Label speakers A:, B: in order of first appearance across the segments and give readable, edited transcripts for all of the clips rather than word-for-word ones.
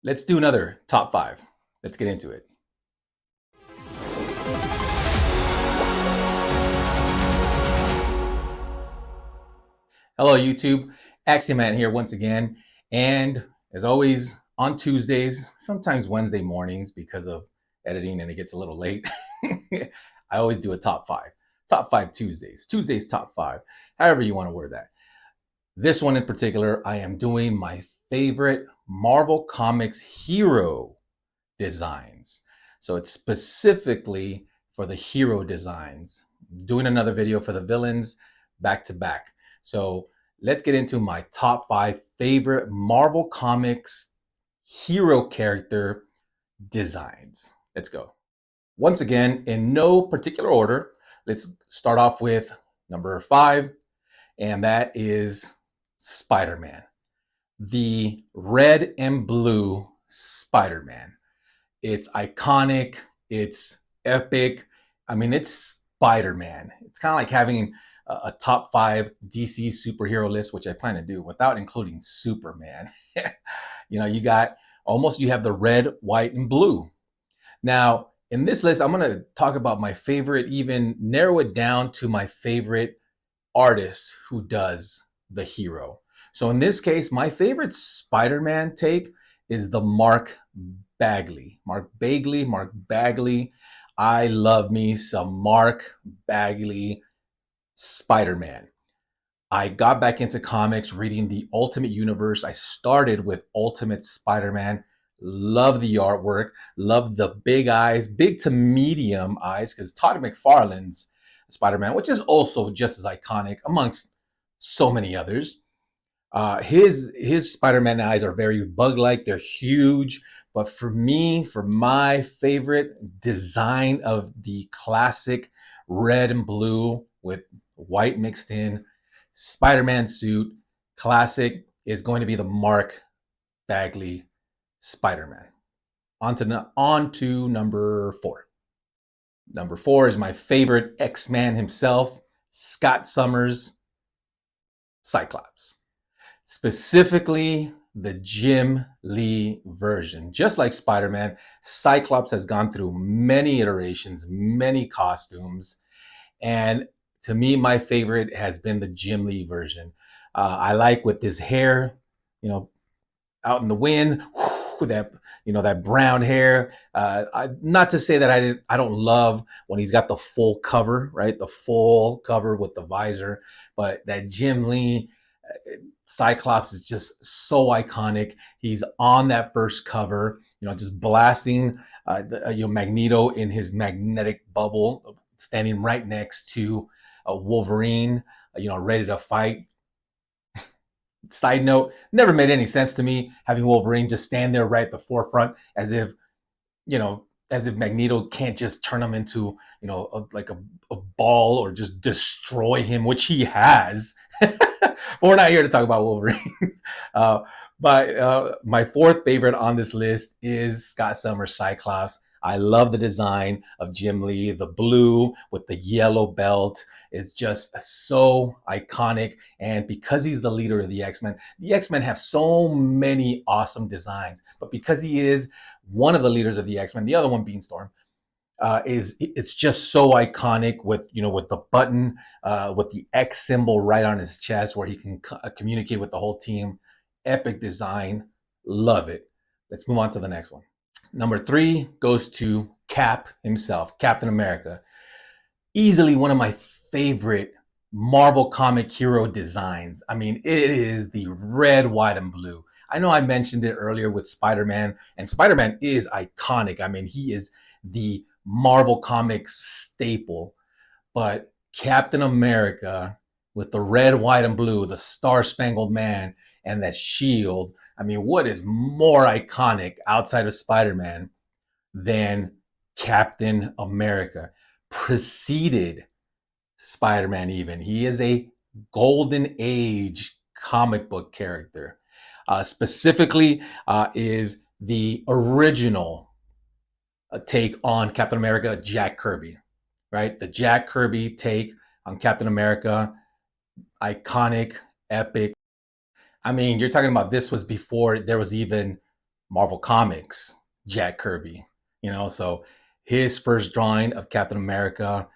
A: Let's do another top five. Let's get into it. Hello, YouTube. Axiomat here once again. And as always, on Tuesdays, sometimes Wednesday mornings because of editing and it gets a little late, I always do a top five. Top five Tuesdays. Tuesdays top five. However you want to word that. This one in particular, I am doing my favorite Marvel Comics hero designs. So it's specifically for the hero designs. Doing another video for the villains back to back. So let's get into my top five favorite Marvel Comics hero character designs. Let's go. Once again, in no particular order, let's start off with number five, and that is Spider-Man. The red and blue Spider-Man. It's iconic. It's epic. I mean, it's Spider-Man. It's kind of like having a top five DC superhero list, which I plan to do without including Superman. You have the red, white, and blue. Now, in this list, I'm going to talk about my favorite, even narrow it down to my favorite artist who does the hero. So in this case, my favorite Spider-Man take is the Mark Bagley. Mark Bagley. I love me some Mark Bagley Spider-Man. I got back into comics reading the Ultimate Universe. I started with Ultimate Spider-Man. Love the artwork. Love the big eyes, big to medium eyes, because Todd McFarlane's Spider-Man, which is also just as iconic amongst so many others. His Spider-Man eyes are very bug-like. They're huge. But for me, for my favorite design of the classic red and blue with white mixed in Spider-Man suit, classic, is going to be the Mark Bagley Spider-Man. On to number four. Number four is my favorite X-Man himself, Scott Summers, Cyclops. Specifically, the Jim Lee version. Just like Spider-Man, Cyclops has gone through many iterations, many costumes, and to me, my favorite has been the Jim Lee version. I like with his hair, out in the wind, with that brown hair. Not to say that I don't love when he's got the full cover, right? The full cover with the visor, but that Jim Lee Cyclops is just so iconic. He's on that first cover, just blasting Magneto in his magnetic bubble, standing right next to Wolverine, ready to fight. Side note, never made any sense to me having Wolverine just stand there right at the forefront as if Magneto can't just turn him into, a ball or just destroy him, which he has. But we're not here to talk about Wolverine. But my fourth favorite on this list is Scott Summers' Cyclops. I love the design of Jim Lee. The blue with the yellow belt is just so iconic. And because he's the leader of the X-Men have so many awesome designs. But because he is one of the leaders of the X-Men, the other one being Storm, it's just so iconic with the button, with the X symbol right on his chest where he can communicate with the whole team. Epic design. Love it. Let's move on to the next one. Number three goes to Cap himself, Captain America. Easily one of my favorite Marvel comic hero designs. I mean, it is the red, white, and blue. I know I mentioned it earlier with Spider-Man, and Spider-Man is iconic. I mean, he is the Marvel Comics staple. But Captain America with the red, white, and blue, the Star-Spangled Man, and that shield. I mean, what is more iconic outside of Spider-Man than Captain America? Preceded Spider-Man even. He is a golden age comic book character. Specifically, is the original take on Captain America, Jack Kirby, right? The Jack Kirby take on Captain America, iconic, epic. I mean, you're talking about this was before there was even Marvel Comics, Jack Kirby. So his first drawing of Captain America,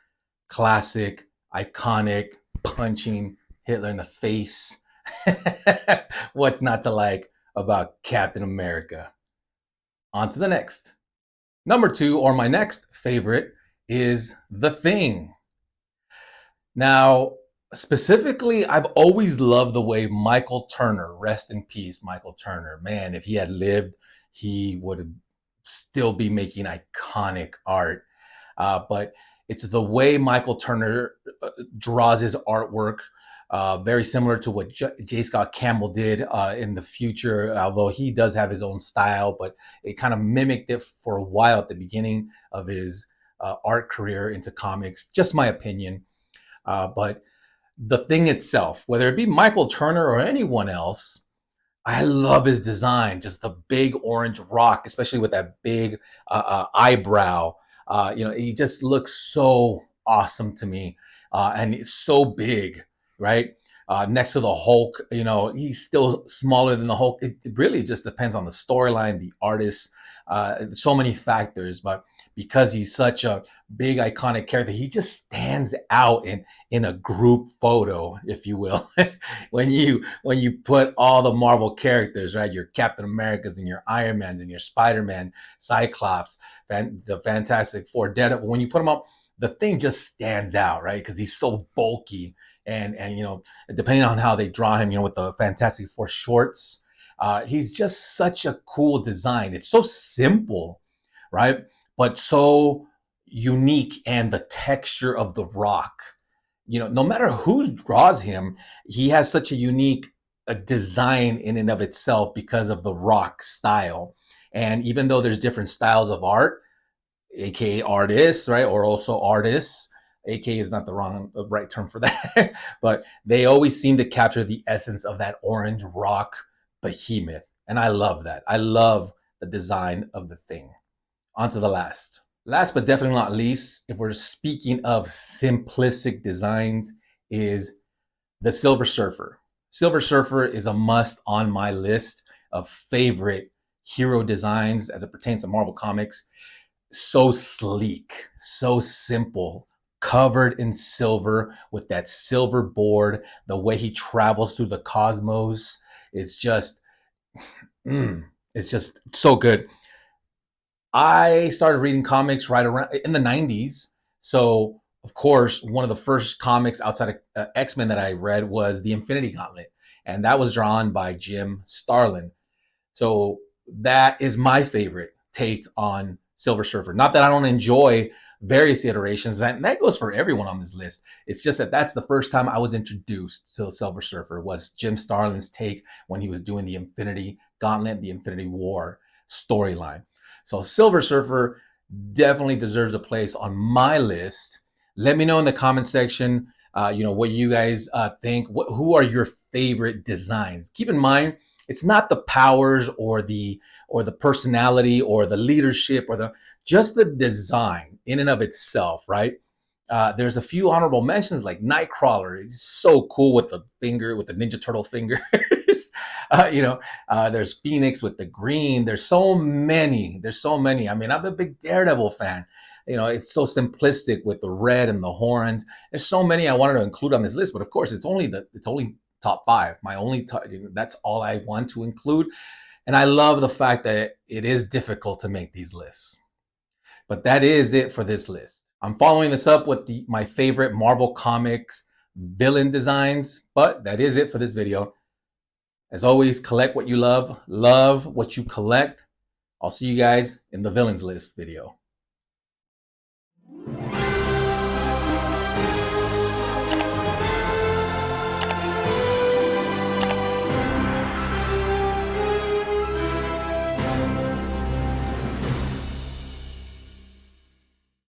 A: classic, iconic, punching Hitler in the face. What's not to like about Captain America? On to the next. Number two, or my next favorite, is The Thing. Now, specifically, I've always loved the way Michael Turner, rest in peace, Michael Turner. Man, if he had lived, he would still be making iconic art. But it's the way Michael Turner draws his artwork, very similar to what J. Scott Campbell did in the future, although he does have his own style, but it kind of mimicked it for a while at the beginning of his art career into comics. Just my opinion. But the Thing itself, whether it be Michael Turner or anyone else, I love his design. Just the big orange rock, especially with that big eyebrow. He just looks so awesome to me, and it's so big, right? Next to the Hulk, he's still smaller than the Hulk. It really just depends on the storyline, the artist, so many factors. But because he's such a big iconic character, he just stands out in a group photo, if you will. when you put all the Marvel characters, right, your Captain Americas and your Iron Mans and your Spider-Man, Cyclops, the Fantastic Four, Daredevil, when you put them up, the Thing just stands out, right? Because he's so bulky, and depending on how they draw him, with the Fantastic Four shorts, he's just such a cool design. It's so simple, right? But so unique, and the texture of the rock. No matter who draws him, he has such a unique design in and of itself because of the rock style. And even though there's different styles of art, aka artists, right, or also artists, aka is not the right term for that, but they always seem to capture the essence of that orange rock behemoth. And I love that. I love the design of the Thing. On to the last. Last but definitely not least, if we're speaking of simplistic designs, is the Silver Surfer. Silver Surfer is a must on my list of favorite hero designs as it pertains to Marvel Comics. So sleek, so simple, covered in silver with that silver board. The way he travels through the cosmos is just, it's just so good. I started reading comics right around in the 90s. So, of course, one of the first comics outside of X-Men that I read was The Infinity Gauntlet. And that was drawn by Jim Starlin. So that is my favorite take on Silver Surfer. Not that I don't enjoy various iterations. That goes for everyone on this list. It's just that that's the first time I was introduced to Silver Surfer, was Jim Starlin's take when he was doing the Infinity Gauntlet, the Infinity War storyline. So Silver Surfer definitely deserves a place on my list. Let me know in the comment section, what you guys think. Who are your favorite designs? Keep in mind, it's not the powers or the personality or the leadership or just the design in and of itself, right? There's a few honorable mentions like Nightcrawler. He's so cool with the finger, with the Ninja Turtle fingers. There's Phoenix with the green. There's so many. I mean, I'm a big Daredevil fan. It's so simplistic with the red and the horns. There's so many I wanted to include on this list, but of course, it's only top 5. That's all I want to include. And I love the fact that it is difficult to make these lists. But that is it for this list. I'm following this up with my favorite Marvel Comics villain designs, but that is it for this video. As always, collect what you love what you collect. I'll see you guys in the villains list video.